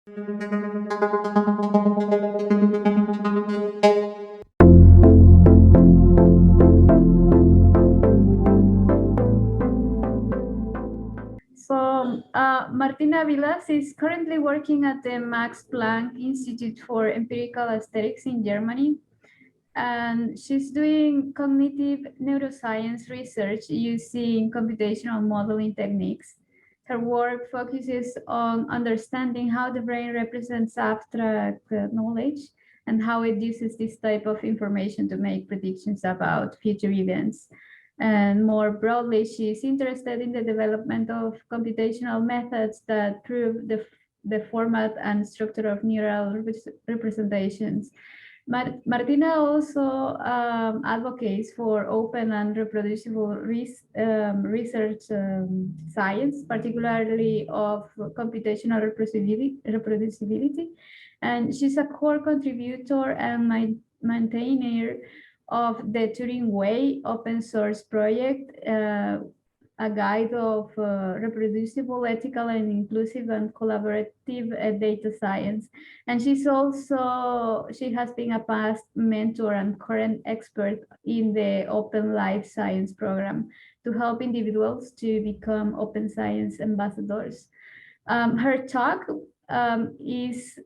So Martina Villas is currently working at the Max Planck Institute for Empirical Aesthetics in Germany. And she's doing cognitive neuroscience research using computational modeling techniques. Her work focuses on understanding how the brain represents abstract knowledge and how it uses this type of information to make predictions about future events. And more broadly, she's interested in the development of computational methods that prove the format and structure of neural representations. Martina also advocates for open and reproducible research science, particularly of computational reproducibility. And she's a core contributor and maintainer of the Turing Way open source project, a guide of reproducible, ethical, and inclusive and collaborative data science. And she has been a past mentor and current expert in the Open Life Science program to help individuals to become open science ambassadors. Her talk is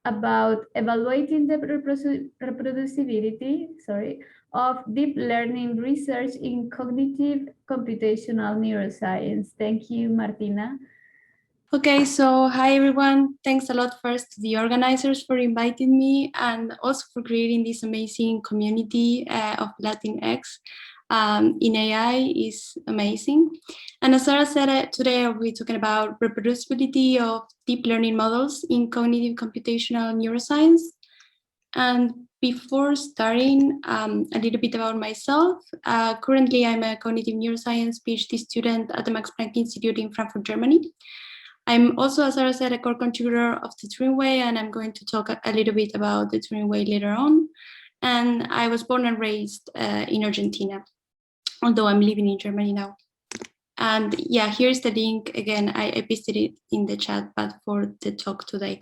about evaluating the reproducibility, of deep learning research in cognitive computational neuroscience. Thank you, Martina. Okay, so hi everyone. Thanks a lot first to the organizers for inviting me and also for creating this amazing community of LatinX in AI is amazing. And as Sarah said, today I'll be talking about reproducibility of deep learning models in cognitive computational neuroscience. And before starting, a little bit about myself. Currently, I'm a cognitive neuroscience PhD student at the Max Planck Institute in Frankfurt, Germany. I'm also, as Sarah said, a core contributor of the Turing Way, and I'm going to talk a little bit about the Turing Way later on. And I was born and raised in Argentina, although I'm living in Germany now. And yeah, here's the link. Again, I pasted it in the chat, but for the talk today.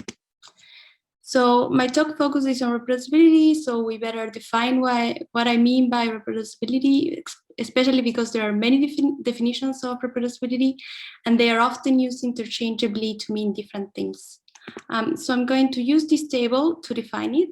So my talk focuses on reproducibility, so we better define what I mean by reproducibility, especially because there are many definitions of reproducibility, and they are often used interchangeably to mean different things. So I'm going to use this table to define it.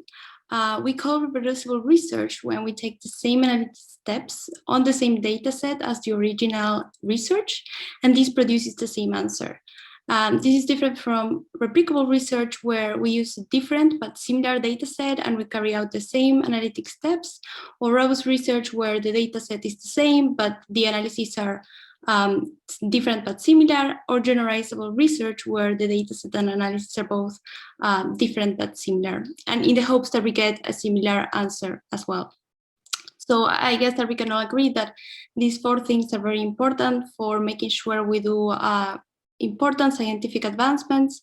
We call reproducible research when we take the same analytic steps on the same data set as the original research, and this produces the same answer. This is different from replicable research, where we use a different but similar data set and we carry out the same analytic steps, or robust research, where the data set is the same but the analyses are different but similar, or generalizable research, where the data set and analysis are both different but similar, and in the hopes that we get a similar answer as well. So I guess that we can all agree that these four things are very important for making sure we do important scientific advancements,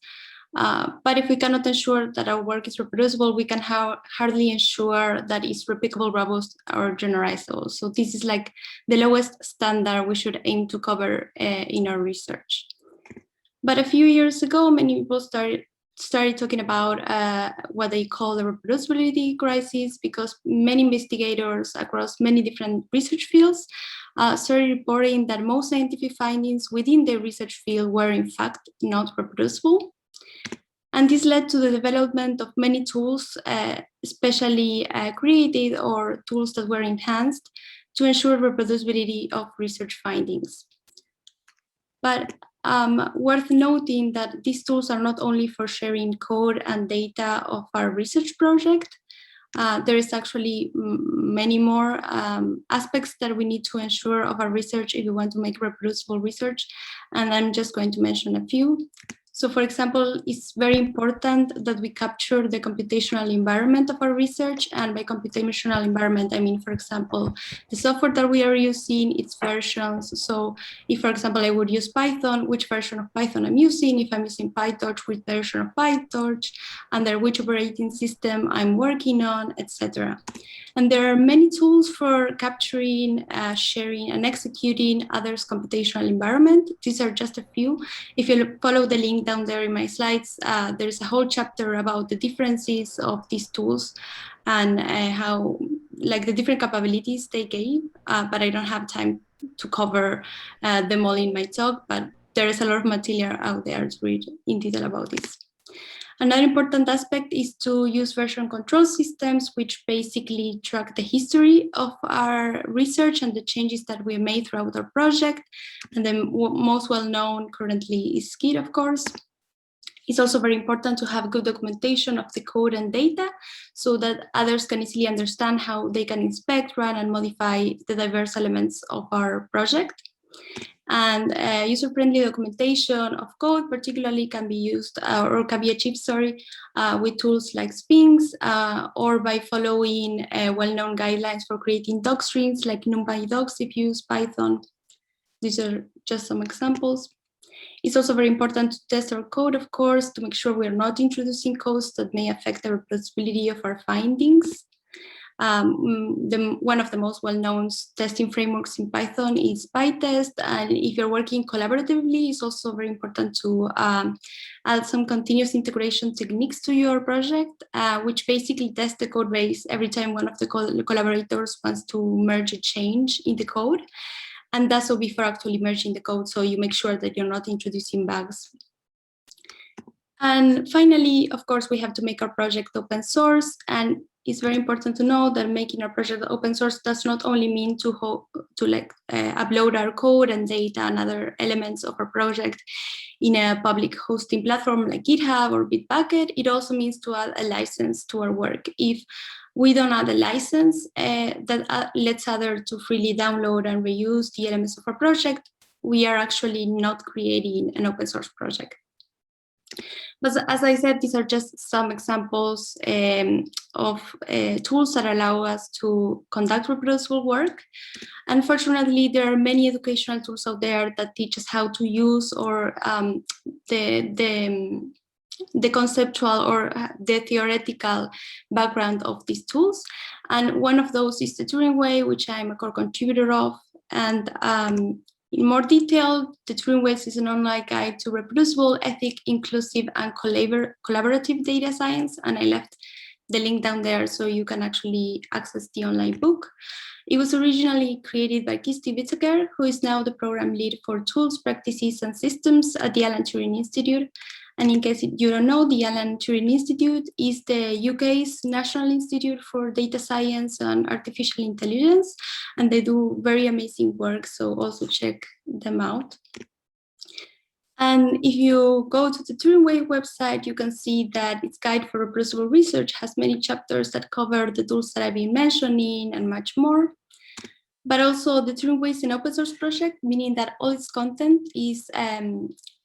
but if we cannot ensure that our work is reproducible, we can hardly ensure that it's replicable, robust, or generalizable. So this is like the lowest standard we should aim to cover in our research. But a few years ago, many people started talking about what they call the reproducibility crisis, because many investigators across many different research fields started reporting that most scientific findings within the research field were in fact not reproducible. And this led to the development of many tools, especially created or tools that were enhanced to ensure reproducibility of research findings. But worth noting that these tools are not only for sharing code and data of our research project. There is actually many more aspects that we need to ensure of our research if we want to make reproducible research, and I'm just going to mention a few. So for example, it's very important that we capture the computational environment of our research, and by computational environment, I mean, for example, the software that we are using, its versions. So if, for example, I would use Python, which version of Python I'm using, if I'm using PyTorch, which version of PyTorch, under which operating system I'm working on, etc. And there are many tools for capturing, sharing, and executing others' computational environment. These are just a few. If you follow the link down there in my slides, there's a whole chapter about the differences of these tools and how, like, the different capabilities they gave, but I don't have time to cover them all in my talk, but there is a lot of material out there to read in detail about this. Another important aspect is to use version control systems, which basically track the history of our research and the changes that we made throughout our project. And the most well-known currently is Git, of course. It's also very important to have good documentation of the code and data so that others can easily understand how they can inspect, run, and modify the diverse elements of our project. And user-friendly documentation of code particularly can be used or can be achieved, with tools like Sphinx or by following well-known guidelines for creating doc strings like NumPy docs if you use Python. These are just some examples. It's also very important to test our code, of course, to make sure we're not introducing codes that may affect the reproducibility of our findings. One of the most well-known testing frameworks in Python is PyTest, and if you're working collaboratively, it's also very important to add some continuous integration techniques to your project, which basically test the code base every time one of the collaborators wants to merge a change in the code. And that's all before actually merging the code, so you make sure that you're not introducing bugs. And finally, of course, we have to make our project open source, and it's very important to know that making our project open source does not only mean to upload our code and data and other elements of our project in a public hosting platform like GitHub or Bitbucket. It also means to add a license to our work. If we don't add a license that lets others to freely download and reuse the elements of our project, we are actually not creating an open source project. But as I said, these are just some examples of tools that allow us to conduct reproducible work. Unfortunately, there are many educational tools out there that teach us how to use or the conceptual or the theoretical background of these tools. And one of those is the Turing Way, which I'm a core contributor of. And in more detail, the Turing Ways is an online guide to reproducible, ethic, inclusive, and collaborative data science. And I left the link down there so you can actually access the online book. It was originally created by Kirsty Whittaker, who is now the program lead for tools, practices, and systems at the Alan Turing Institute. And in case you don't know, the Alan Turing Institute is the UK's National Institute for Data Science and Artificial Intelligence, and they do very amazing work, so also check them out. And if you go to the Turing Way website, you can see that its guide for reproducible research has many chapters that cover the tools that I've been mentioning and much more. But also the Turing Way is an open source project, meaning that all its content is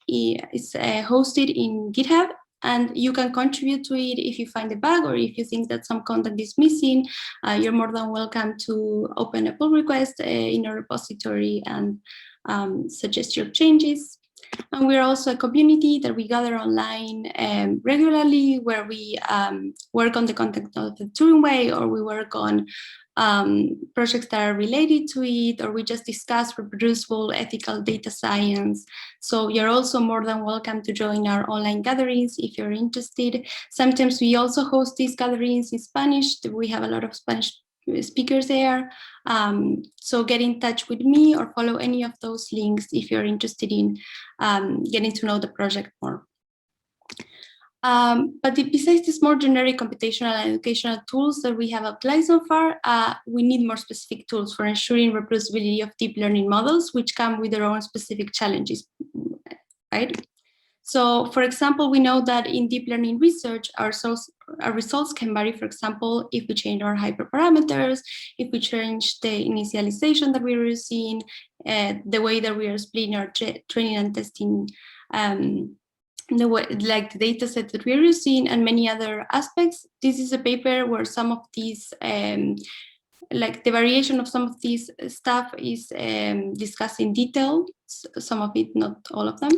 hosted in GitHub, and you can contribute to it if you find a bug or if you think that some content is missing. You're more than welcome to open a pull request in a repository and suggest your changes. And we're also a community that we gather online regularly, where we work on the content of the Turing Way, or we work on projects that are related to it, or we just discuss reproducible ethical data science. So you're also more than welcome to join our online gatherings if you're interested. Sometimes we also host these gatherings in Spanish. We have a lot of Spanish speakers there. So get in touch with me or follow any of those links if you're interested in getting to know the project more. But besides these more generic computational and educational tools that we have applied so far, we need more specific tools for ensuring reproducibility of deep learning models, which come with their own specific challenges, right? So, for example, we know that in deep learning research, our results can vary, for example, if we change our hyperparameters, if we change the initialization that we're using, the way that we are splitting our training and testing, the way, like the data set that we're using, and many other aspects. This is a paper where some of these, like the variation of some of these stuff is discussed in detail, some of it, not all of them.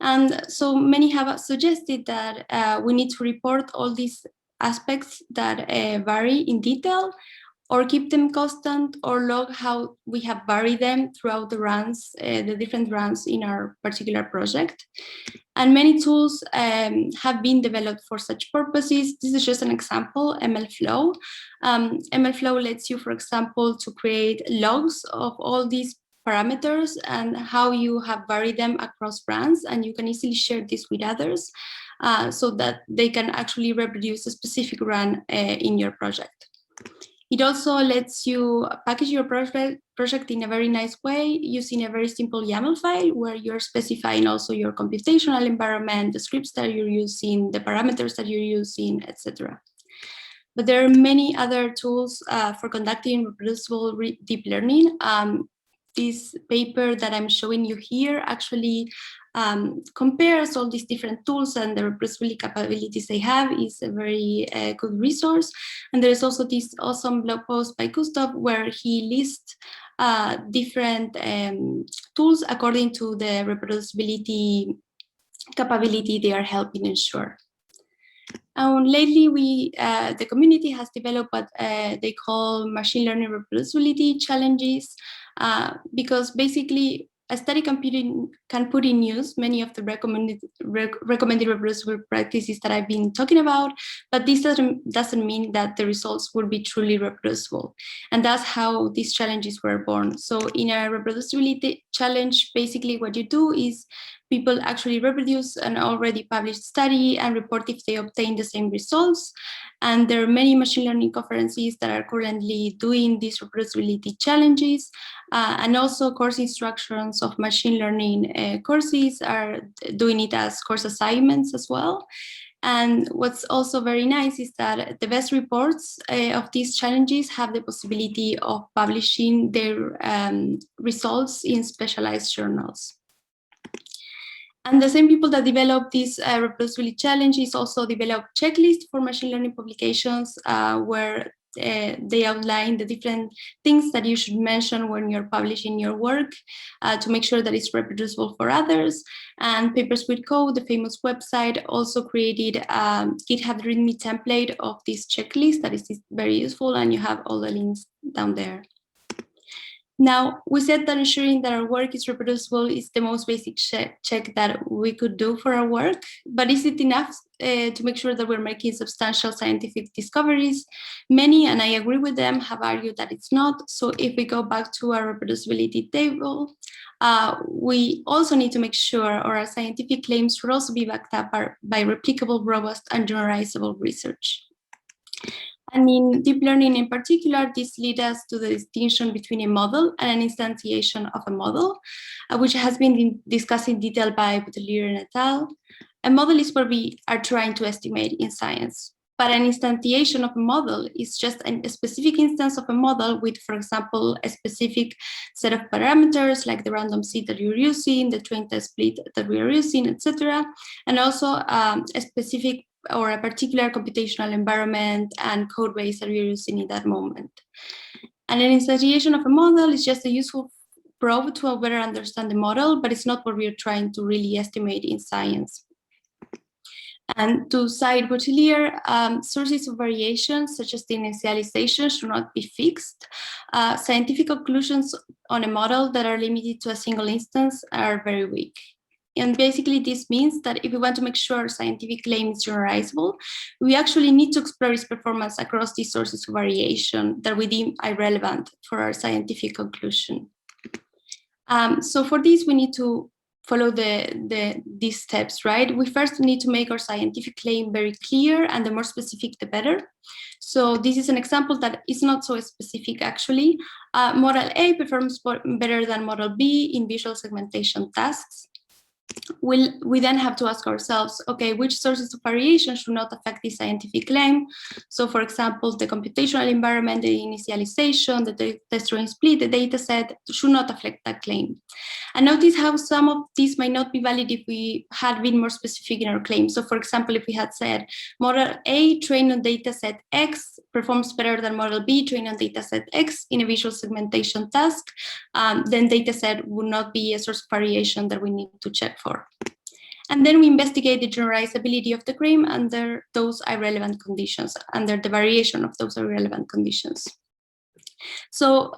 And so many have suggested that we need to report all these aspects that vary in detail, or keep them constant, or log how we have varied them throughout the runs, the different runs in our particular project. And many tools have been developed for such purposes. This is just an example, MLflow. MLflow lets you, for example, to create logs of all these parameters and how you have varied them across runs, and you can easily share this with others so that they can actually reproduce a specific run in your project. It also lets you package your project in a very nice way using a very simple YAML file where you're specifying also your computational environment, the scripts that you're using, the parameters that you're using, etc. But there are many other tools for conducting reproducible deep learning. This paper that I'm showing you here actually compares all these different tools and the reproducibility capabilities they have. Is a very good resource. And there is also this awesome blog post by Gustav where he lists different tools according to the reproducibility capability they are helping ensure. Lately, the community has developed what they call machine learning reproducibility challenges, because basically static computing can put in use many of the recommended reproducible practices that I've been talking about, but this doesn't mean that the results will be truly reproducible. And that's how these challenges were born. So in a reproducibility challenge, basically what you do is people actually reproduce an already published study and report if they obtain the same results. And there are many machine learning conferences that are currently doing these reproducibility challenges. And also course instructions of machine learning courses are doing it as course assignments as well. And what's also very nice is that the best reports of these challenges have the possibility of publishing their results in specialized journals. And the same people that develop these reproducibility challenges also develop checklists for machine learning publications where they outline the different things that you should mention when you're publishing your work to make sure that it's reproducible for others. And Papers with Code, the famous website, also created a GitHub README template of this checklist that is very useful, and you have all the links down there. Now, we said that ensuring that our work is reproducible is the most basic check that we could do for our work, but is it enough to make sure that we're making substantial scientific discoveries? Many, and I agree with them, have argued that it's not. So if we go back to our reproducibility table, we also need to make sure our scientific claims should also be backed up by replicable, robust, and generalizable research. And in deep learning in particular, this leads us to the distinction between a model and an instantiation of a model, which has been discussed in detail by Pedro and et al. A model is what we are trying to estimate in science, but an instantiation of a model is just a specific instance of a model with, for example, a specific set of parameters like the random seed that you're using, the train test split that we are using, etc., and also a specific or a particular computational environment and code base that we're using in that moment. And an instantiation of a model is just a useful probe to better understand the model, but it's not what we're trying to really estimate in science. And to cite Boutillier, sources of variation, such as the initialization, should not be fixed. Scientific conclusions on a model that are limited to a single instance are very weak. And basically, this means that if we want to make sure our scientific claim is generalizable, we actually need to explore its performance across these sources of variation that we deem irrelevant for our scientific conclusion. So for this, we need to follow these steps, right? We first need to make our scientific claim very clear, and the more specific, the better. So this is an example that is not so specific, actually. Model A performs better than Model B in visual segmentation tasks. We then have to ask ourselves, okay, which sources of variation should not affect the scientific claim? So for example, the computational environment, the initialization, the test string split, the data set should not affect that claim. And notice how some of these might not be valid if we had been more specific in our claim. So for example, if we had said model A trained on data set X performs better than model B trained on data set X in a visual segmentation task, then data set would not be a source of variation that we need to check for. And then we investigate the generalizability of the claim under those irrelevant conditions, under the variation of those irrelevant conditions. So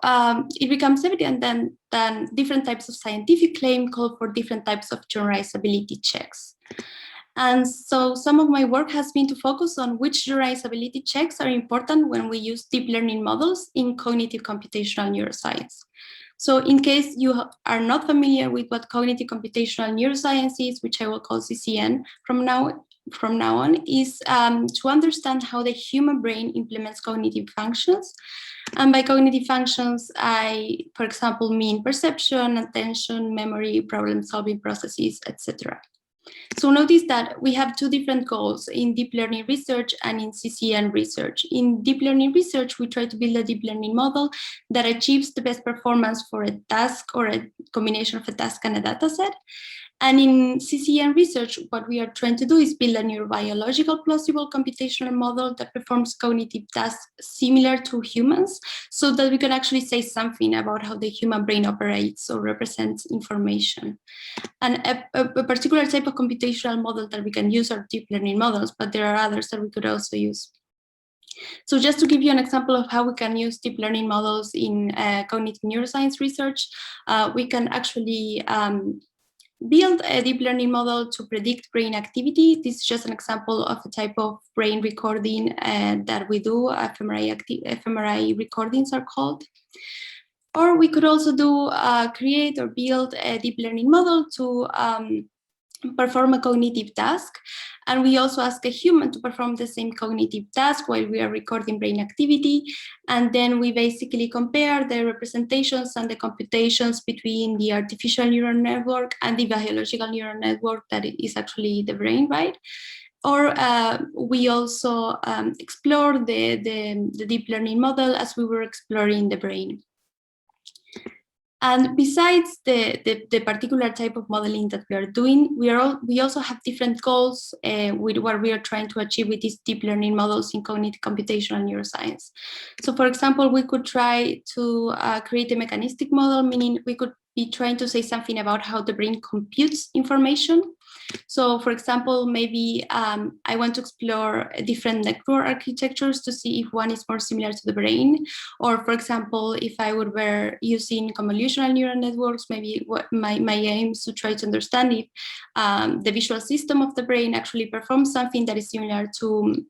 it becomes evident then that different types of scientific claim call for different types of generalizability checks. And so some of my work has been to focus on which generalizability checks are important when we use deep learning models in cognitive computational neuroscience. So in case you are not familiar with what cognitive computational neuroscience is, which I will call CCN from now on, is to understand how the human brain implements cognitive functions. And by cognitive functions, I, for example, mean perception, attention, memory, problem-solving processes, etc. So notice that we have two different goals in deep learning research and in CCN research. In deep learning research, we try to build a deep learning model that achieves the best performance for a task or a combination of a task and a data set. And in CCN research, what we are trying to do is build a neurobiological plausible computational model that performs cognitive tasks similar to humans, so that we can actually say something about how the human brain operates or represents information. And a particular type of computational model that we can use are deep learning models, but there are others that we could also use. So just to give you an example of how we can use deep learning models in cognitive neuroscience research, we can actually build a deep learning model to predict brain activity. This is just an example of a type of brain recording that we do. fMRI recordings are called. Or we could also do create or build a deep learning model to perform a cognitive task. And we also ask a human to perform the same cognitive task while we are recording brain activity. And then we basically compare the representations and the computations between the artificial neural network and the biological neural network that is actually the brain, right? Or we also explore the deep learning model as we were exploring the brain. And besides the particular type of modeling that we are doing, we also have different goals with what we are trying to achieve with these deep learning models in cognitive computational neuroscience. So for example, we could try to create a mechanistic model, meaning we could be trying to say something about how the brain computes information. So for example, maybe I want to explore different network architectures to see if one is more similar to the brain. Or for example, if I were using convolutional neural networks, maybe what my aim is to try to understand if the visual system of the brain actually performs something that is similar to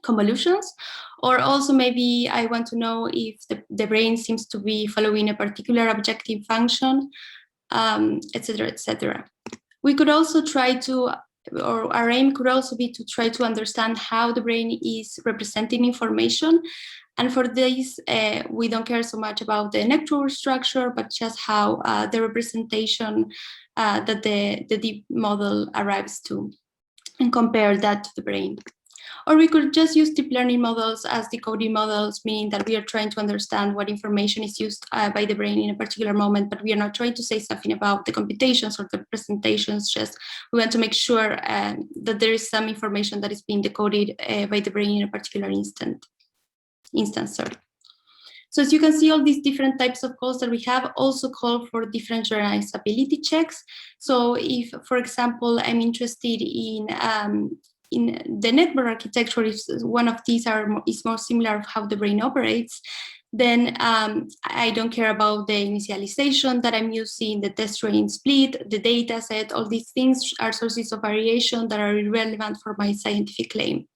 convolutions. Or also maybe I want to know if the brain seems to be following a particular objective function, etc., etc. We could also try to, or our aim could also be to try to understand how the brain is representing information. And for this, we don't care so much about the network structure, but just how the representation that the deep model arrives to, and compare that to the brain. Or we could just use deep learning models as decoding models, meaning that we are trying to understand what information is used by the brain in a particular moment, but we are not trying to say something about the computations or the representations, just we want to make sure that there is some information that is being decoded by the brain in a particular instance. So as you can see, all these different types of calls that we have also call for different generalizability checks. So if, for example, I'm interested in the network architecture, if one of these is more similar of how the brain operates, then I don't care about the initialization that I'm using, the test train split, the data set. All these things are sources of variation that are irrelevant for my scientific claim.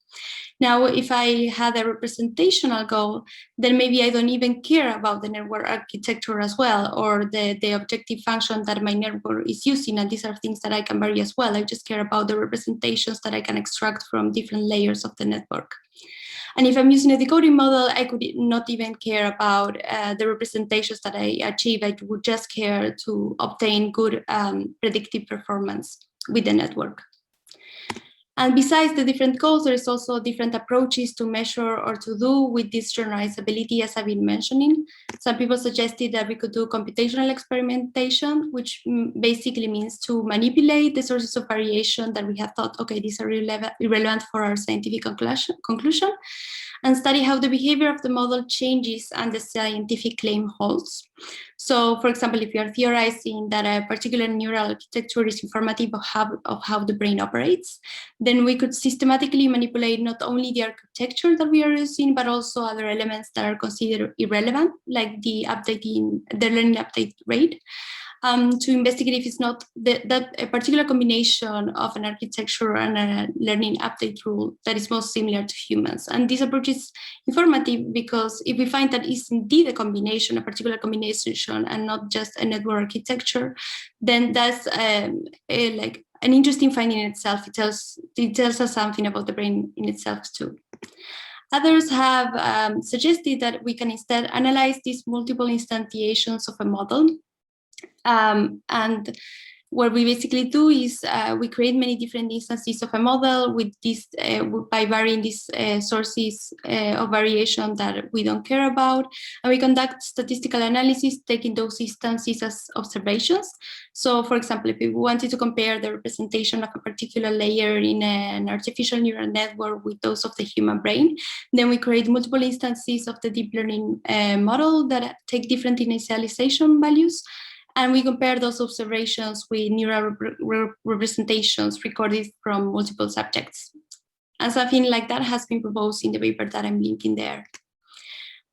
Now, if I had a representational goal, then maybe I don't even care about the network architecture as well, or the objective function that my network is using, and these are things that I can vary as well. I just care about the representations that I can extract from different layers of the network. And if I'm using a decoding model, I could not even care about the representations that I achieve. I would just care to obtain good predictive performance with the network. And besides the different goals, there is also different approaches to measure or to do with this generalizability, as I've been mentioning. Some people suggested that we could do computational experimentation, which basically means to manipulate the sources of variation that we have thought, okay, these are irrelevant for our scientific conclusion, and study how the behavior of the model changes and the scientific claim holds. So, for example, if you are theorizing that a particular neural architecture is informative of how the brain operates, then we could systematically manipulate not only the architecture that we are using, but also other elements that are considered irrelevant, like the learning update rate, to investigate if it's not that a particular combination of an architecture and a learning update rule that is most similar to humans. And this approach is informative because if we find that it's indeed a particular combination, and not just a network architecture, then that's like an interesting finding in itself. It tells us something about the brain in itself too. Others have suggested that we can instead analyze these multiple instantiations of a model. And what we basically do is we create many different instances of a model with this by varying these sources of variation that we don't care about, and we conduct statistical analysis taking those instances as observations. So, for example, if we wanted to compare the representation of a particular layer in an artificial neural network with those of the human brain, then we create multiple instances of the deep learning model that take different initialization values. And we compare those observations with neural representations recorded from multiple subjects. And something like that has been proposed in the paper that I'm linking there.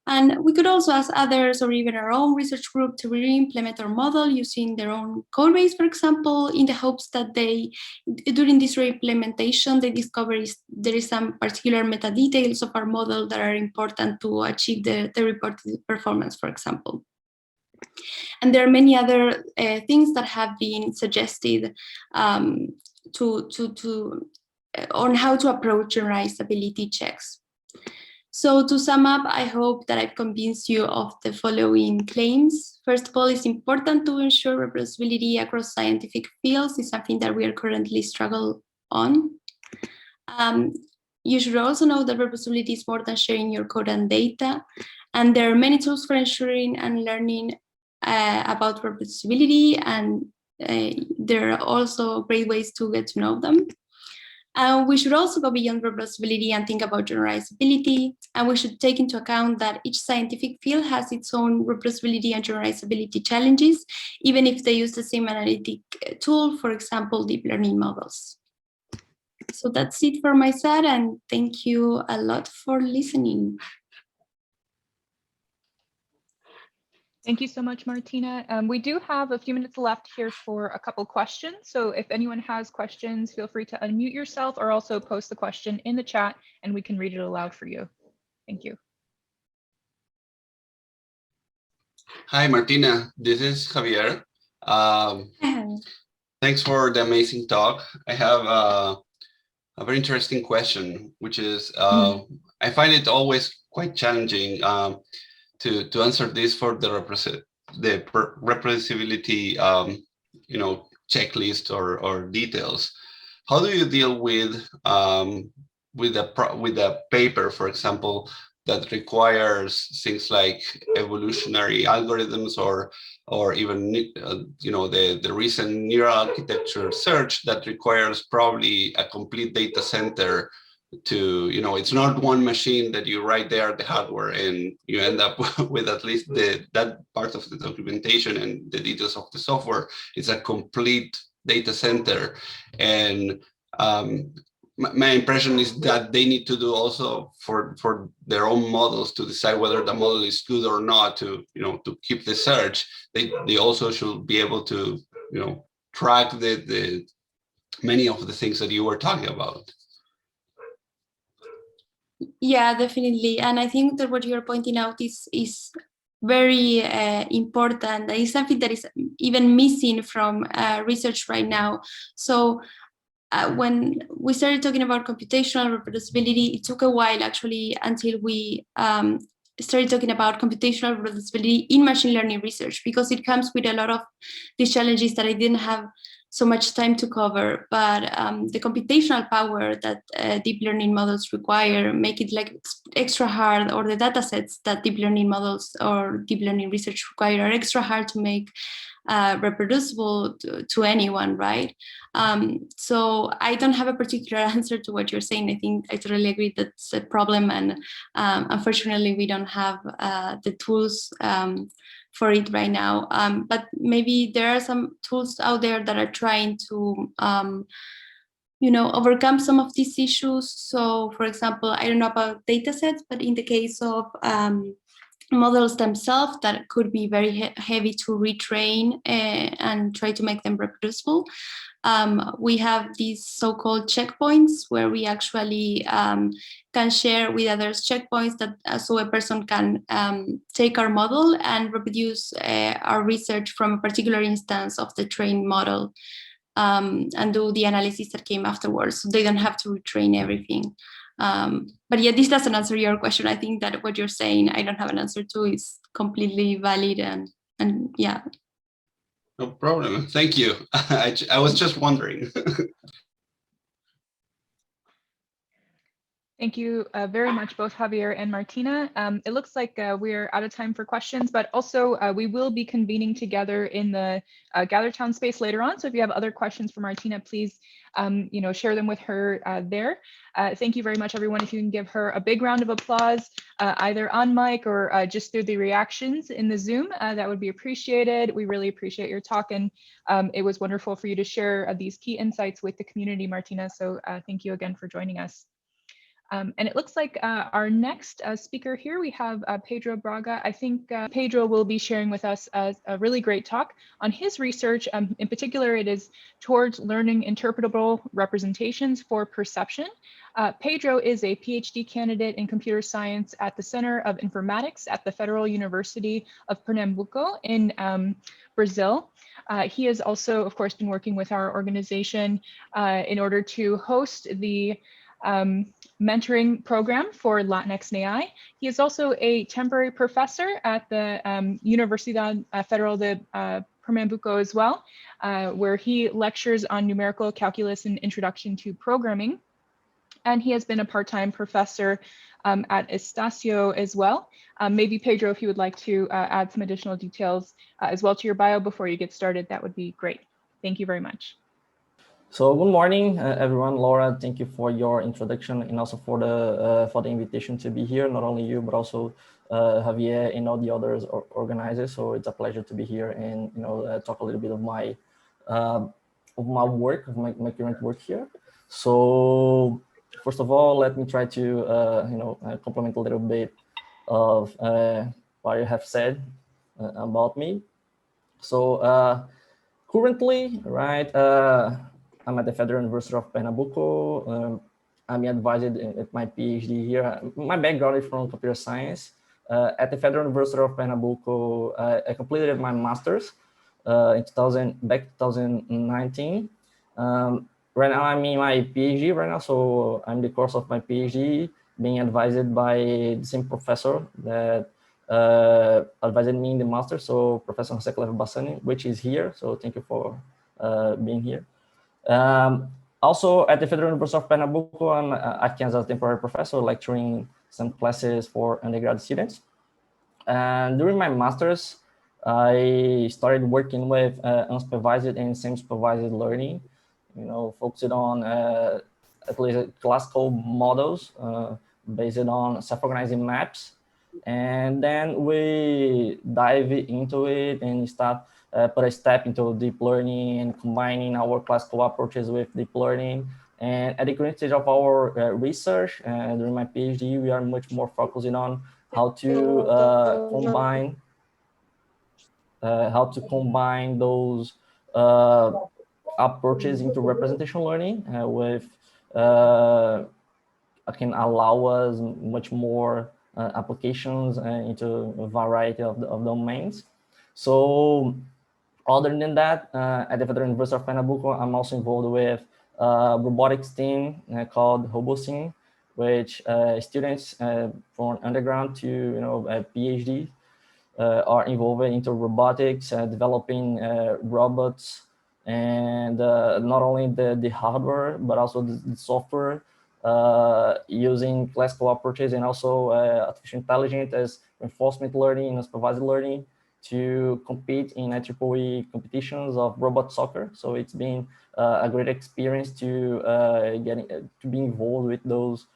And we could also ask others or even our own research group to re-implement our model using their own code base, for example, in the hopes that during this re-implementation, they discover there is some particular meta details of our model that are important to achieve the reported performance, for example. And there are many other things that have been suggested on how to approach generalizability checks. So to sum up, I hope that I've convinced you of the following claims. First of all, it's important to ensure reproducibility across scientific fields. Is something that we are currently struggling on. You should also know that reproducibility is more than sharing your code and data. And there are many tools for ensuring and learning about reproducibility, and there are also great ways to get to know them. We should also go beyond reproducibility and think about generalizability, and we should take into account that each scientific field has its own reproducibility and generalizability challenges, even if they use the same analytic tool, for example, deep learning models. So that's it for my side, and thank you a lot for listening. Thank you so much, Martina. We do have a few minutes left here for a couple questions. So if anyone has questions, feel free to unmute yourself or also post the question in the chat and we can read it aloud for you. Thank you. Hi, Martina. This is Javier. Thanks for the amazing talk. I have a very interesting question, which is, I find it always quite challenging to answer this for the reproducibility, checklist or details. How do you deal with a paper, for example, that requires things like evolutionary algorithms or even the recent neural architecture search that requires probably a complete data center to, it's not one machine that you write there the hardware and you end up with at least that part of the documentation and the details of the software. It's a complete data center. And my impression is that they need to do also for their own models to decide whether the model is good or not to keep the search. They also should be able to track the many of the things that you were talking about. Yeah, definitely. And I think that what you're pointing out is very important. It's something that is even missing from research right now. So when we started talking about computational reproducibility, it took a while actually until we started talking about computational reproducibility in machine learning research, because it comes with a lot of these challenges that I didn't have so much time to cover, but the computational power that deep learning models require make it like extra hard, or the data sets that deep learning models or deep learning research require are extra hard to make reproducible to anyone, right? So I don't have a particular answer to what you're saying. I think I totally agree that's a problem, and unfortunately we don't have the tools for it right now. But maybe there are some tools out there that are trying to overcome some of these issues. So for example, I don't know about data sets, but in the case of models themselves, that could be very heavy to retrain and try to make them reproducible. We have these so-called checkpoints where we actually can share with others checkpoints that so a person can take our model and reproduce our research from a particular instance of the trained model and do the analysis that came afterwards. So they don't have to retrain everything. But yeah, this doesn't answer your question. I think that what you're saying, I don't have an answer to, is completely valid, and yeah. No problem. Thank you. I was just wondering. Thank you very much, both Javier and Martina. It looks like we're out of time for questions, but also we will be convening together in the GatherTown space later on. So if you have other questions for Martina, please share them with her there. Thank you very much, everyone. If you can give her a big round of applause, either on mic or just through the reactions in the Zoom, that would be appreciated. We really appreciate your talk, and it was wonderful for you to share these key insights with the community, Martina. So thank you again for joining us. And it looks like our next speaker here, we have Pedro Braga. I think Pedro will be sharing with us a really great talk on his research. In particular, it is towards learning interpretable representations for perception. Pedro is a PhD candidate in computer science at the Center of Informatics at the Federal University of Pernambuco in Brazil. He has also, of course, been working with our organization in order to host the mentoring program for LatinX and AI. He is also a temporary professor at the Universidad Federal de Pernambuco as well, where he lectures on numerical calculus and introduction to programming. And he has been a part-time professor at Estacio as well. Maybe Pedro, if you would like to add some additional details as well to your bio before you get started, that would be great. Thank you very much. So good morning, everyone. Laura, thank you for your introduction and also for the invitation to be here. Not only you, but also Javier and all the others organizers. So it's a pleasure to be here and talk a little bit of my work, of my current work here. So first of all, let me try to complement a little bit of what you have said about me. So currently, right. I'm at the Federal University of Pernambuco. I'm advised at my PhD here. My background is from computer science. At the Federal University of Pernambuco, I completed my master's in 2019. Right now, I'm in my PhD right now, so I'm the course of my PhD, being advised by the same professor that advised me in the master, so Professor Selforganizing, which is here. So thank you for being here. Also at the Federal University of Pernambuco, I'm acting as a temporary professor, lecturing some classes for undergrad students. And during my master's, I started working with unsupervised and semi-supervised learning, focused on at least classical models based on self-organizing maps. And then we dive into it and start put a step into deep learning and combining our classical approaches with deep learning. And at the current stage of our research during my PhD, we are much more focusing on how to combine those approaches into representation learning with can allow us much more applications into a variety of domains. So other than that, at the Federal University of Pernambuco, I'm also involved with a robotics team called RoboSyn, which students from undergrad to PhD are involved into robotics, developing robots and not only the hardware, but also the software, using classical approaches and also artificial intelligence as reinforcement learning and supervised learning to compete in IEEE competitions of robot soccer. So it's been a great experience to to be involved with those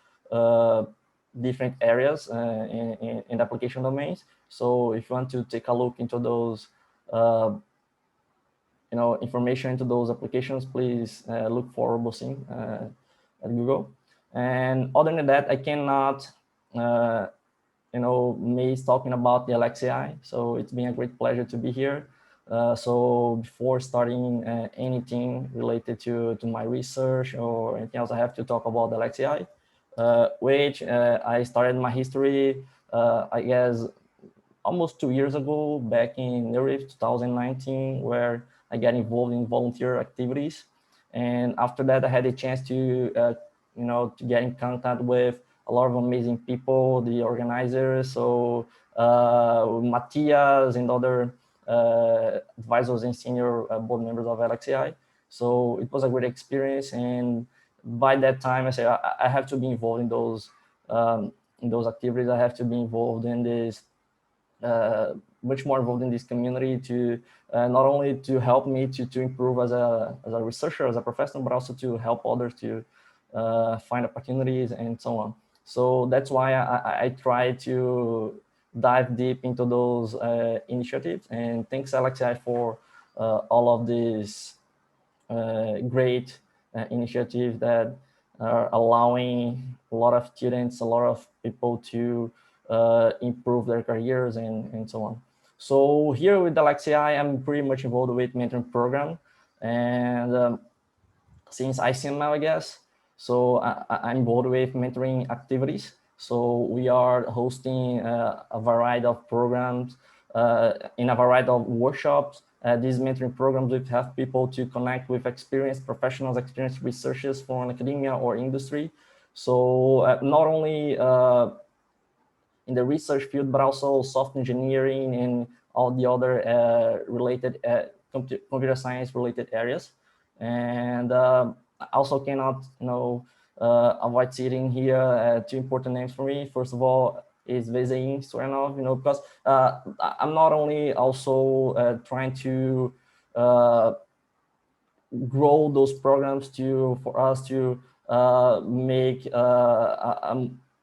different areas in application domains. So if you want to take a look into those information into those applications, please look for Robosync at Google. And other than that, I cannot miss talking about the LXAI. So it's been a great pleasure to be here. So before starting anything related to my research or anything else, I have to talk about the LXAI, which I started my history, I guess, almost 2 years ago, back in early 2019, where I got involved in volunteer activities. And after that, I had a chance to, to get in contact with a lot of amazing people, the organizers, so Matthias and other advisors and senior board members of LXAI. So it was a great experience. And by that time, I said, I have to be involved in those activities. I have to be involved in this, much more involved in this community to not only to help me to improve as a researcher, as a professional, but also to help others to find opportunities and so on. So that's why I try to dive deep into those initiatives. And thanks LXAI for all of these great initiatives that are allowing a lot of students, a lot of people to improve their careers and so on. So here with LXAI, I'm pretty much involved with mentoring program, and since ICML, I guess. So I'm involved with mentoring activities. So we are hosting a variety of programs in a variety of workshops. These mentoring programs will have people to connect with experienced professionals, experienced researchers from academia or industry. So not only in the research field, but also software engineering and all the other related computer science related areas. And I also cannot, avoid citing here two important names for me. First of all, is Vezein Stoyanov, because I'm not only also trying to grow those programs for us to make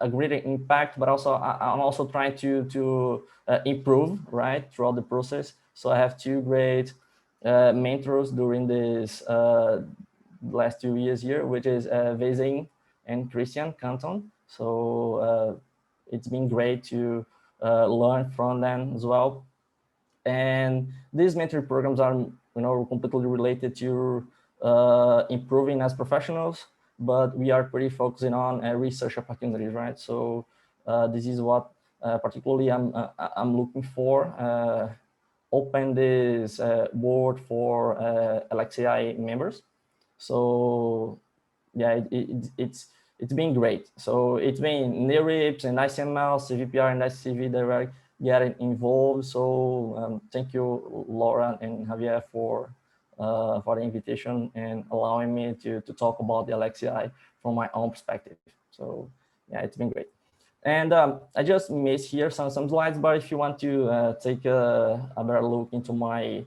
a greater impact, but also I'm also trying to improve, right, throughout the process. So I have two great mentors during this last 2 years here, which is Vezein and Christian Canton. So it's been great to learn from them as well. And these mentoring programs are, completely related to improving as professionals, but we are pretty focusing on research opportunities, right? So this is what particularly I'm looking for. Open this board for LXAI members. So yeah, it's been great. So it's been NeurIPS and ICML, CVPR and ICV that are getting involved. So thank you, Laura and Javier, for the invitation and allowing me to talk about the LXAI from my own perspective. So yeah, it's been great. And I just missed here some slides, but if you want to take a better look into my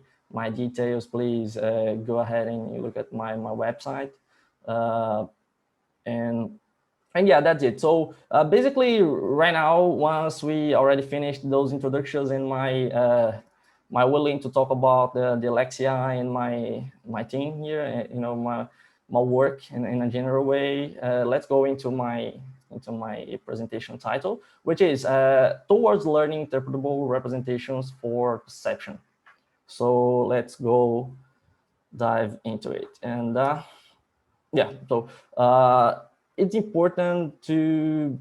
details, please go ahead and look at my website. And yeah, that's it. So basically right now, once we already finished those introductions and my willing to talk about the LXAI and my team here, my work in a general way, let's go into my presentation title, which is Towards Learning Interpretable Representations for Perception. So let's go dive into it. And yeah, so it's important to,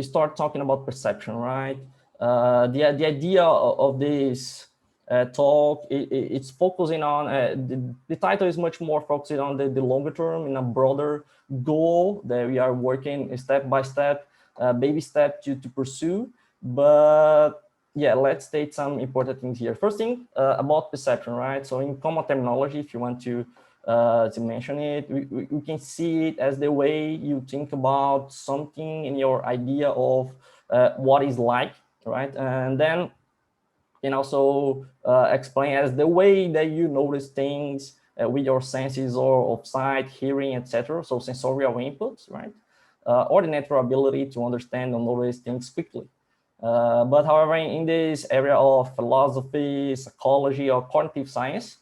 start talking about perception, right? The idea of this talk, it's focusing on, the title is much more focusing on the longer term, in a broader goal that we are working step by step, baby step to pursue. But yeah, let's state some important things here. First thing about perception, right? So in common terminology, if you want to mention it, we can see it as the way you think about something in your idea of what is like, right? And then can also explain as the way that you notice things with your senses or of sight, hearing, etc. So sensorial inputs, right? Or the natural ability to understand and notice things quickly. But however, in this area of philosophy, psychology, or cognitive science,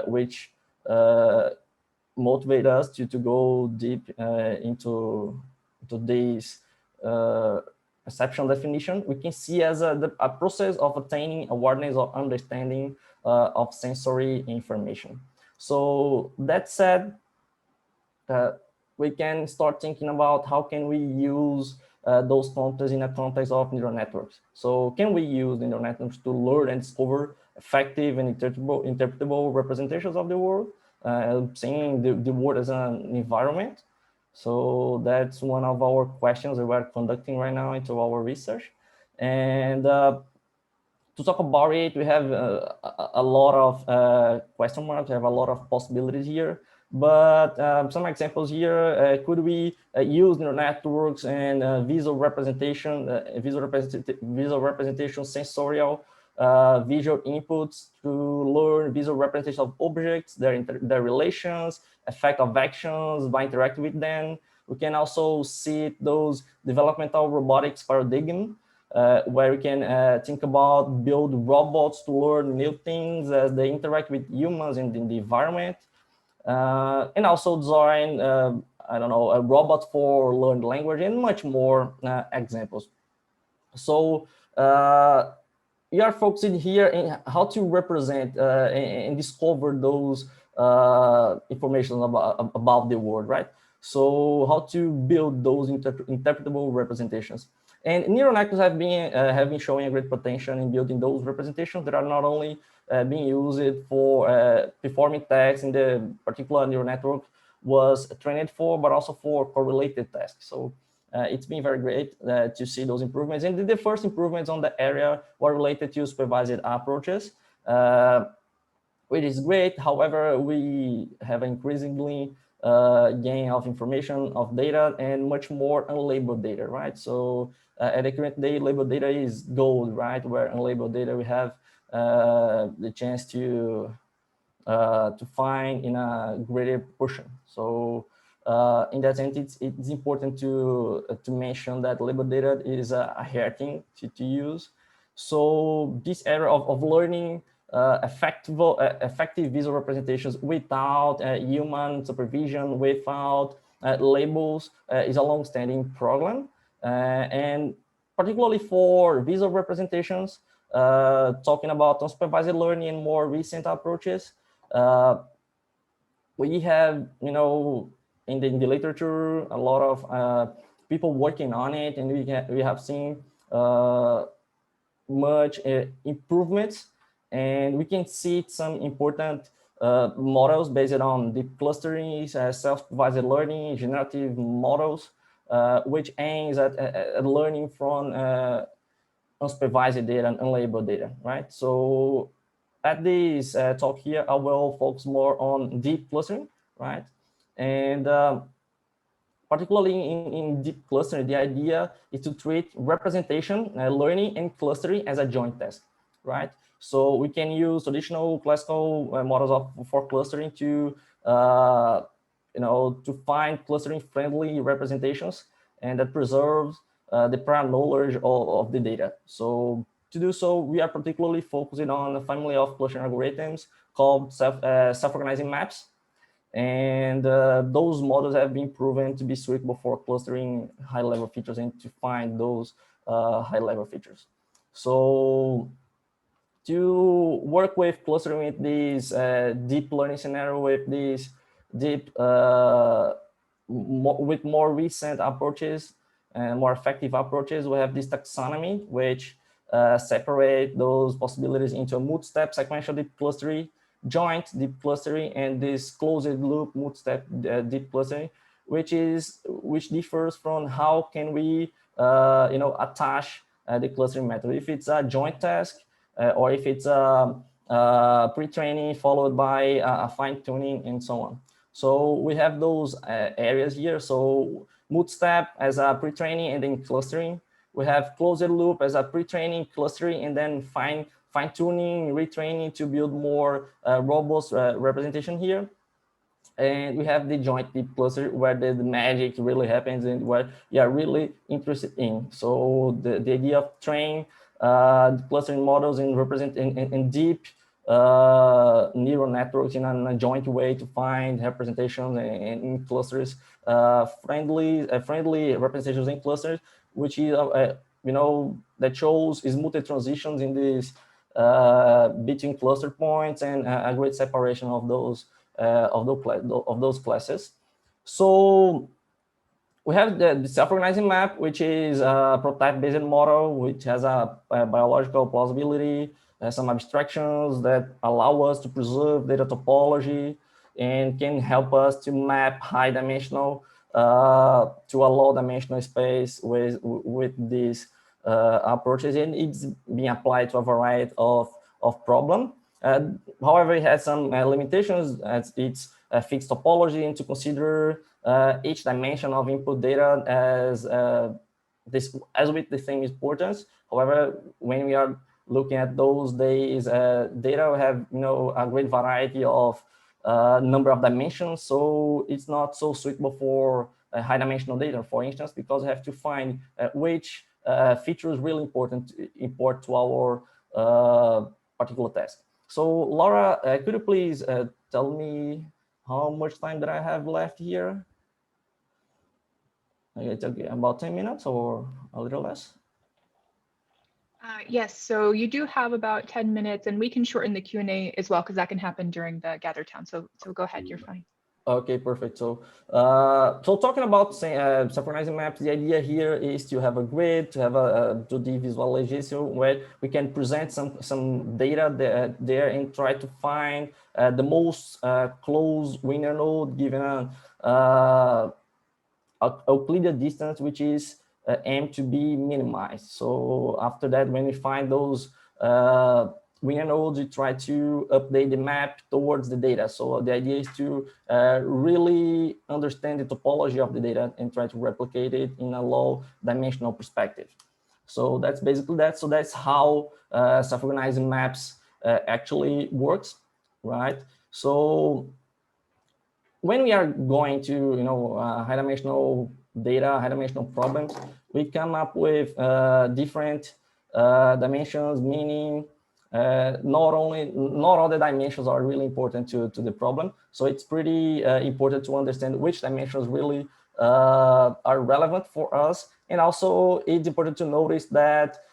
which motivate us to go deep into this perception definition, we can see as a process of attaining awareness or understanding of sensory information. So that said, we can start thinking about how can we use those concepts in a context of neural networks. So can we use neural networks to learn and discover effective and interpretable representations of the world, seeing the world as an environment? So that's one of our questions that we're conducting right now into our research. And to talk about it, we have a lot of question marks, we have a lot of possibilities here. But some examples here, could we use neural networks and visual representation, visual representation, sensorial visual inputs to learn visual representation of objects, their relations, effect of actions by interacting with them. We can also see those developmental robotics paradigm, where we can think about build robots to learn new things as they interact with humans in the environment. And also design, I don't know, a robot for learned language and much more examples. So we are focusing here in how to represent and discover those information about the world, right? So how to build those interpretable representations. And neural networks have been showing a great potential in building those representations that are not only being used for performing tasks in the particular neural network was trained for, but also for correlated tasks. So it's been very great to see those improvements. And the first improvements on the area were related to supervised approaches, which is great. However, we have increasingly gain of information, of data, and much more unlabeled data, right? So at the current day, labeled data is gold, right? Where unlabeled data, we have the chance to find in a greater portion. So in that sense, it's important to mention that labeled data is a hard thing to use. So this area of learning effective visual representations without human supervision, without labels, is a long-standing problem. And particularly for visual representations, talking about unsupervised learning and more recent approaches, we have, in the literature, a lot of people working on it, and we have seen much improvements, and we can see some important models based on deep clustering, self-supervised learning, generative models, which aims at learning from unsupervised data and unlabeled data, right? So at this talk here, I will focus more on deep clustering, right? And particularly in deep clustering, the idea is to treat representation, learning, and clustering as a joint task, right? So we can use traditional classical models for clustering to, to find clustering-friendly representations, and that preserves the prior knowledge of the data. So to do so, we are particularly focusing on a family of clustering algorithms called self-organizing maps. And those models have been proven to be suitable for clustering high-level features and to find those high-level features. So to work with clustering with this deep learning scenario, with these deep, with more recent approaches and more effective approaches, we have this taxonomy, which separate those possibilities into a multi-step sequential deep clustering, joint deep clustering, and this closed loop multi-step deep clustering, which differs from how can we attach the clustering method. If it's a joint task, or if it's pre-training followed by a fine-tuning and so on. So we have those areas here. So bootstrap as a pre-training and then clustering. We have closed loop as a pre-training, clustering, and then fine-tuning, retraining to build more robust representation here. And we have the joint deep cluster where the magic really happens and what you are really interested in. So the idea of train clustering models and represent in deep neural networks in a joint way to find representations in clusters, friendly representations in clusters, which is that shows smooth transitions in this between cluster points and a great separation of those classes. So we have the self-organizing map, which is a prototype-based model, which has a biological plausibility, some abstractions that allow us to preserve data topology and can help us to map high dimensional to a low dimensional space with these approaches, and it's being applied to a variety of problems. However, it has some limitations as it's a fixed topology, and to consider each dimension of input data as with the same importance. However, when we are looking at those days data, we have a great variety of number of dimensions, so it's not so suitable for high dimensional data, for instance, because we have to find which features really important to import to our particular task. So Laura, could you please tell me how much time that I have left here? It's about 10 minutes or a little less? Yes, so you do have about 10 minutes, and we can shorten the Q&A as well, because that can happen during the gather town. So go ahead, you're fine. Okay, perfect. So talking about synchronizing maps, the idea here is to have a grid, to have a 2D visualization where we can present some data there and try to find the most close winner node given a Euclidean distance, which is aimed to be minimized. So after that, when we find those winner nodes, we try to update the map towards the data. So the idea is to really understand the topology of the data and try to replicate it in a low dimensional perspective. So that's basically that. So that's how self-organizing maps actually works, right? So when we are going to high dimensional data, high dimensional problems, we come up with different dimensions, meaning not all the dimensions are really important to the problem. So it's pretty important to understand which dimensions really are relevant for us. And also it's important to notice that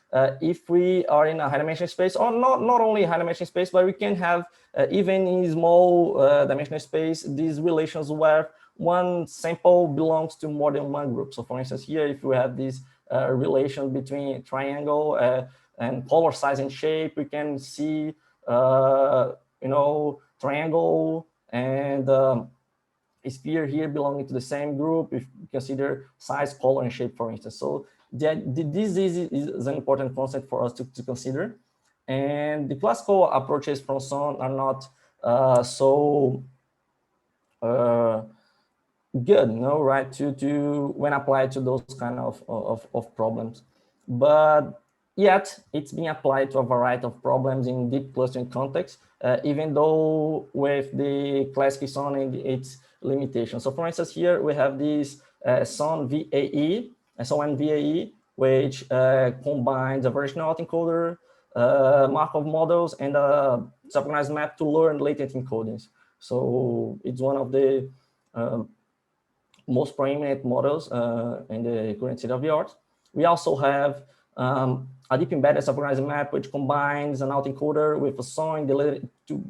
if we are in a high dimension space, or not only high dimension space, but we can have even in small dimensional space, these relations where one sample belongs to more than one group. So for instance, here, if we have this relation between triangle and color, size, and shape, we can see, triangle and a sphere here belonging to the same group if you consider size, color, and shape, for instance. So this is an important concept for us to consider. And the classical approaches from Son are not so good, right, to when applied to those kind of problems. But yet it's being applied to a variety of problems in deep clustering context, even though with the classic Son and its limitations. So for instance, here we have this Son VAE, SON VAE, which combines a versional autoencoder, Markov models, and a synchronized map to learn latent encodings. So it's one of the most prominent models in the current state of the art. We also have a deep embedded synchronized map, which combines an autoencoder with a SON to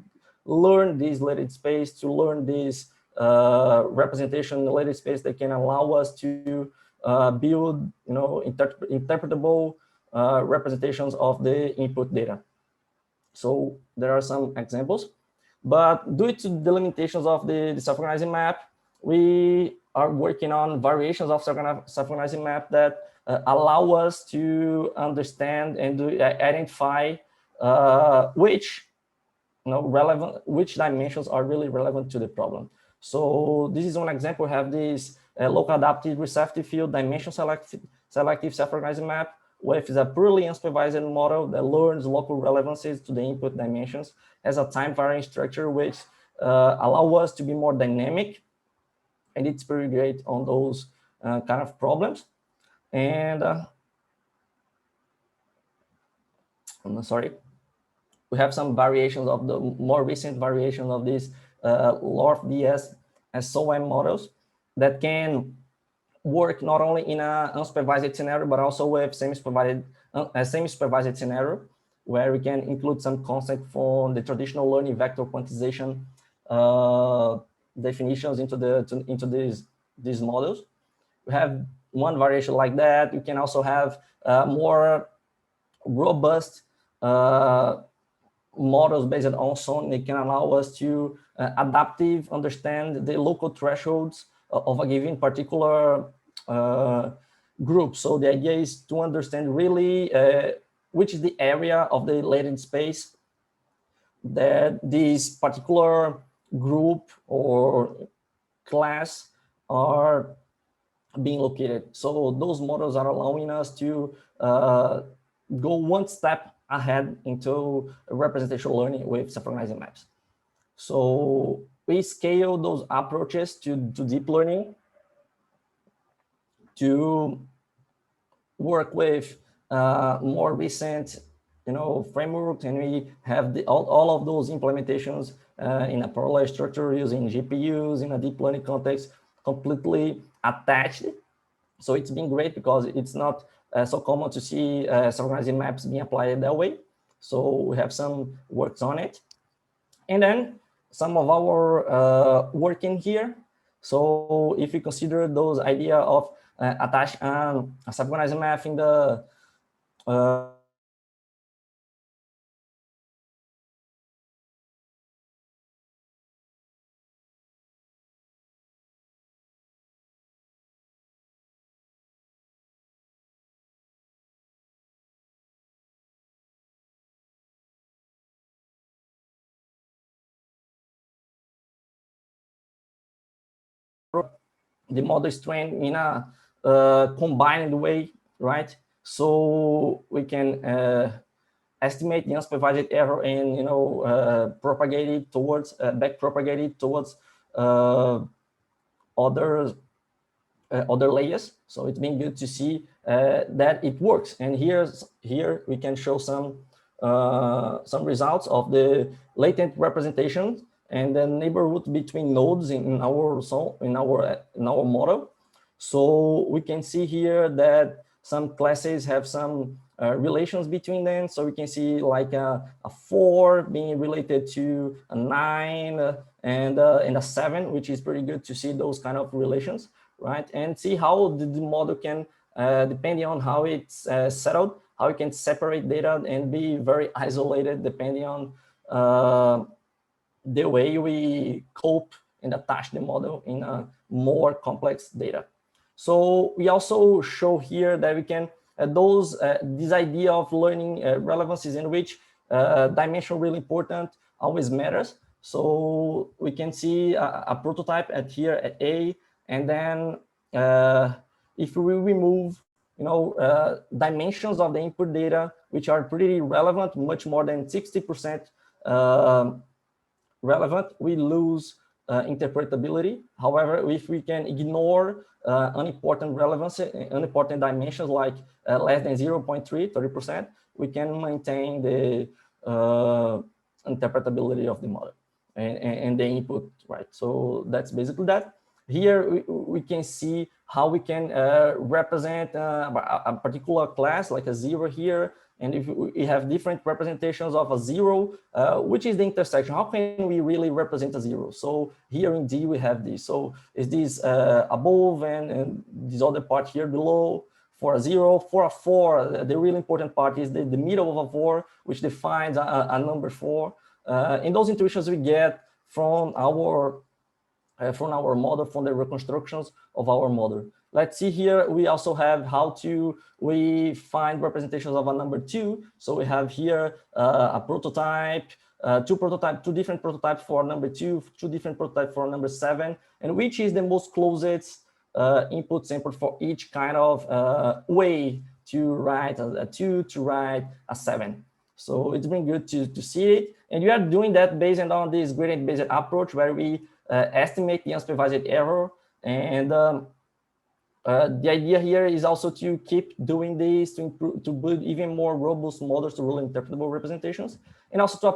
learn this latent space, to learn this representation in the latent space that can allow us to build, interpretable representations of the input data. So there are some examples, but due to the limitations of the self-organizing map, we are working on variations of self-organizing map that allow us to understand and identify which which dimensions are really relevant to the problem. So this is one example. We have this local adaptive receptive field dimension selective self-organizing map, which is a purely unsupervised model that learns local relevancies to the input dimensions, has a time varying structure which allow us to be more dynamic, and it's pretty great on those kind of problems. And I'm sorry, we have some variations of the more recent variations of these LORF-DS and SOM models that can work not only in an unsupervised scenario, but also with semi-supervised scenario, where we can include some concept from the traditional learning vector quantization definitions into these models. We have one variation like that. You can also have more robust models based on SOM. They can allow us to adaptive understand the local thresholds of a given particular group. So the idea is to understand really which is the area of the latent space that this particular group or class are being located. So those models are allowing us to go one step ahead into representational learning with self-organizing maps. So we scale those approaches to deep learning to work with more recent frameworks, and we have all of those implementations in a parallel structure using GPUs in a deep learning context, completely attached. So it's been great because it's not so common to see self-organizing maps being applied that way. So we have some works on it. And then some of our work in here. So if we consider those idea of attach a self-organizing map in the the model is trained in a combined way, right? So we can estimate the unsupervised error and propagate it towards back propagate it towards other layers. So it's been good to see that it works. And here we can show some results of the latent representation and the neighborhood between nodes in our model. So we can see here that some classes have some relations between them. So we can see like a 4 being related to a 9 and a 7, which is pretty good to see those kind of relations, right? And see how the model can, depending on how it's settled, how it can separate data and be very isolated depending on the way we cope and attach the model in a more complex data. So we also show here that we can, this idea of learning relevancies in which dimension really important always matters. So we can see a prototype here at A, and then if we remove dimensions of the input data, which are pretty relevant, much more than 60% relevant, we lose interpretability. However, if we can ignore unimportant relevancy, unimportant dimensions like less than 0.3, 30%, we can maintain the interpretability of the model and the input, right? So that's basically that. Here we can see how we can represent a particular class, like a 0 here. And if we have different representations of a 0, which is the intersection? How can we really represent a 0? So here in D we have this. So is this above and this other part here below for a 0? For a 4, the really important part is the middle of a 4, which defines a number 4. And those intuitions we get from our from our model, from the reconstructions of our model. Let's see here, we also have how we find representations of a number 2. So we have here a prototype, two different prototypes for number 2, 2 different prototypes for number 7, and which is the most closest input sample for each kind of way to write a 2, to write a 7. So it's been good to see it. And we are doing that based on this gradient-based approach where we estimate the unsupervised error. And the idea here is also to keep doing this, to improve, to build even more robust models to rule interpretable representations, and also to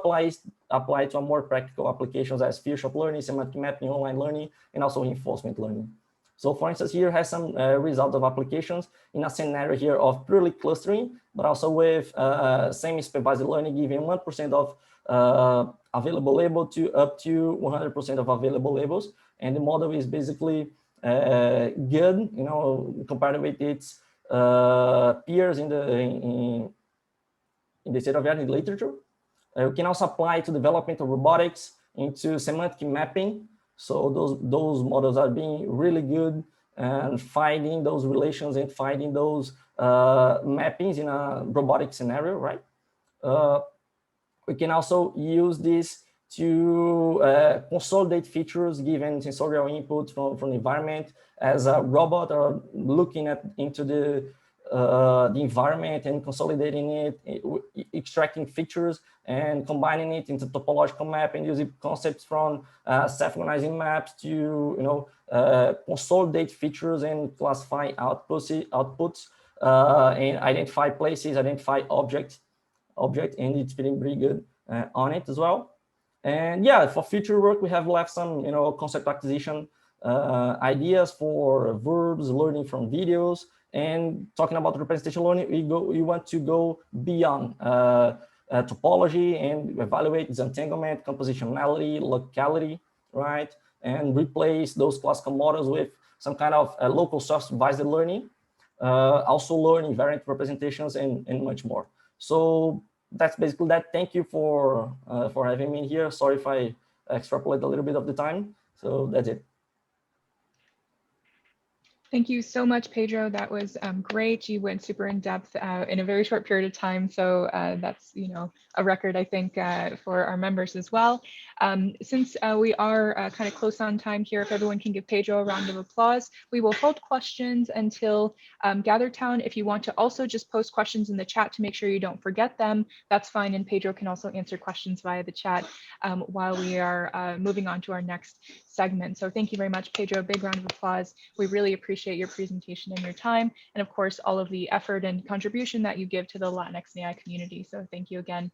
apply to a more practical applications as field shop learning, semantic mapping, online learning, and also reinforcement learning. So for instance, here has some results of applications in a scenario here of purely clustering, but also with semi-supervised learning, giving 1% of available label to up to 100% of available labels. And the model is basically good, you know, compared with its peers in the state of the art in literature. We can also apply to development of robotics into semantic mapping. So those models are being really good and finding those relations and finding those mappings in a robotic scenario, right? We can also use this to consolidate features given sensorial input from the environment as a robot, or looking into the environment and consolidating it, extracting features and combining it into topological map, and using concepts from self-organizing maps to, you know, consolidate features and classify outputs and identify places, identify object, and it's feeling pretty good on it as well. And yeah, for future work, we have left some, you know, concept acquisition ideas for verbs, learning from videos, and talking about representation learning. We want to go beyond topology and evaluate disentanglement, compositionality, locality, right? And replace those classical models with some kind of local self-supervised learning, also learning variant representations and much more. So that's basically that. Thank you for having me here. Sorry if I extrapolate a little bit of the time. So that's it. Thank you so much, Pedro. That was great. You went super in depth in a very short period of time. So that's, you know, a record, I think, for our members as well. Since we are kind of close on time here, if everyone can give Pedro a round of applause, we will hold questions until Gather Town. If you want to also just post questions in the chat to make sure you don't forget them, that's fine. And Pedro can also answer questions via the chat while we are moving on to our next segment. So thank you very much, Pedro. Big round of applause. We really appreciate your presentation and your time, and of course all of the effort and contribution that you give to the Latinx and AI community. So thank you again.